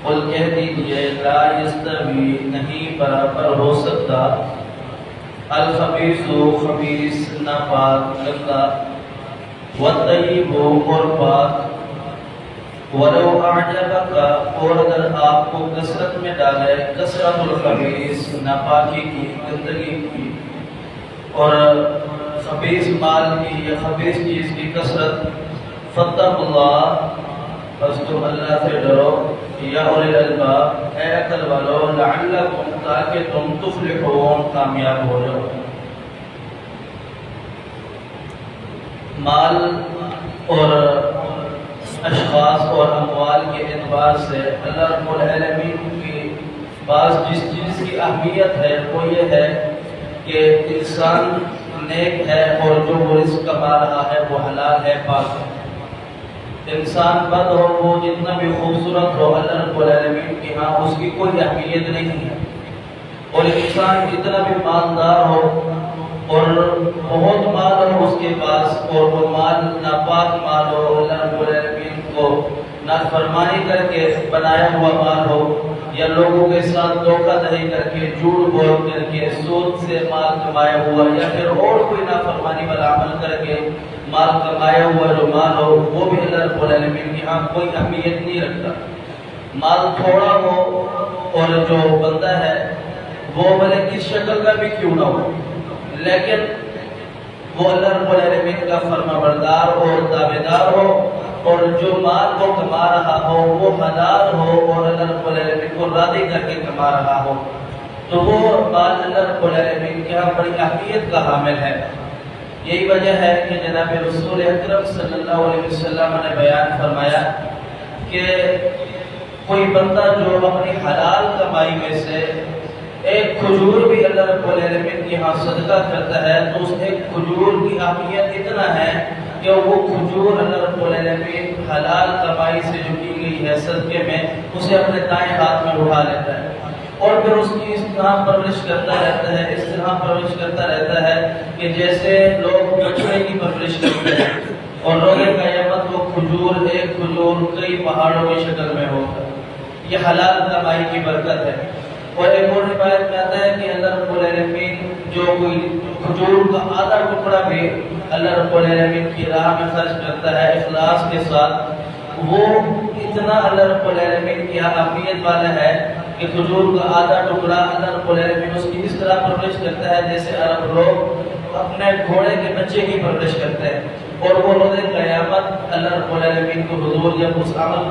قل کہہ دیجئے لا یستوی نہیں برابر ہو سکتا الخبیث خبیث ناپاک گندا والطیب اور پاک ولو اعجبک اور اگر آپ کو کثرت میں ڈالے کثرت الخبیث ناپاکی کی گندگی کی اور خبیث مال کی یا خبیث چیز کی کثرت فاتقوا اللہ بس تم اللہ سے ڈرو یا اولی الالباب اے عقل والو لعلکم تاکہ تم تفلحون کامیاب ہو جاؤ۔ مال اور اشخاص اور اموال کے اعتبار سے اللہ رب العالمین کی بعض جس چیز کی اہمیت ہے وہ یہ ہے کہ انسان نیک ہے اور جو وہ رزق کما رہا ہے وہ حلال ہے پاک ہے۔ انسان بد ہو وہ جتنا بھی خوبصورت ہو اللہ رب العالمین کی ہاں اس کی کوئی اہمیت نہیں ہے، اور انسان جتنا بھی مالدار ہو اور بہت مال ہو اس کے پاس اور وہ مال ناپاک مال ہو اللہ رب العالمین کو نافرمانی کر کے بنایا ہوا مال ہو یا لوگوں کے ساتھ دھوکہ دہی کر کے جھوٹ بول کر کے سود سے مال کمایا ہوا یا پھر اور کوئی نافرمانی والا عمل کر کے مال کمایا ہوا جو مال ہو وہ بھی اللہ رب العالمین کی ہاں کوئی اہمیت نہیں رکھتا۔ مال تھوڑا ہو اور جو بندہ ہے وہ بھلے کس شکل کا بھی کیوں نہ ہو لیکن وہ اللہ رب العالمین کا فرما بردار اور تابعدار ہو اور جو مال وہ کما رہا ہو وہ حلال ہو اور اللہ رب العالمین کو راضی کر کے کما رہا ہو تو وہ مال اللہ رب العالمین کے ہاں بڑی اہمیت کا حامل ہے۔ یہی وجہ ہے کہ جناب رسول اکرم صلی اللہ علیہ وسلم نے بیان فرمایا کہ کوئی بندہ جو اپنی حلال کمائی میں سے ایک کھجور بھی اللہ رب العالمین کی ہاں صدقہ کرتا ہے تو اس ایک کھجور کی اہمیت اتنا ہے کہ وہ کھجور اللہ رب العالمین حلال کمائی سے جو کی گئی ہے صدقے میں اسے اپنے دائیں ہاتھ میں اٹھا لیتا ہے اور پھر اس کی اس طرح پرورش کرتا رہتا ہے، اس طرح پرورش کرتا رہتا ہے کہ جیسے لوگ بچڑے کی پرورش کرتے ہیں اور روز قیامت وہ کھجور ایک کھجور کئی پہاڑوں کی شکل میں ہوگا۔ یہ حلال کمائی کی برکت ہے۔ اور ایک اور روایت میں آتا ہے کہ اللہ رب العالمین جو کوئی کھجور کا آدھا ٹکڑا بھی اللہ رب العالمین کی راہ میں خرچ کرتا ہے اخلاص کے ساتھ وہ اتنا اللہ رب العالمین کی اہمیت والا ہے کہ کھجور کا آدھا ٹکڑا اللہ رب العالمین اس کی اس طرح پرورش کرتا ہے جیسے عرب لوگ اپنے گھوڑے کے بچے کی پرورش کرتے ہیں اور وہ روز قیامت اللہ رب العالمین کو حضور جب اس عمل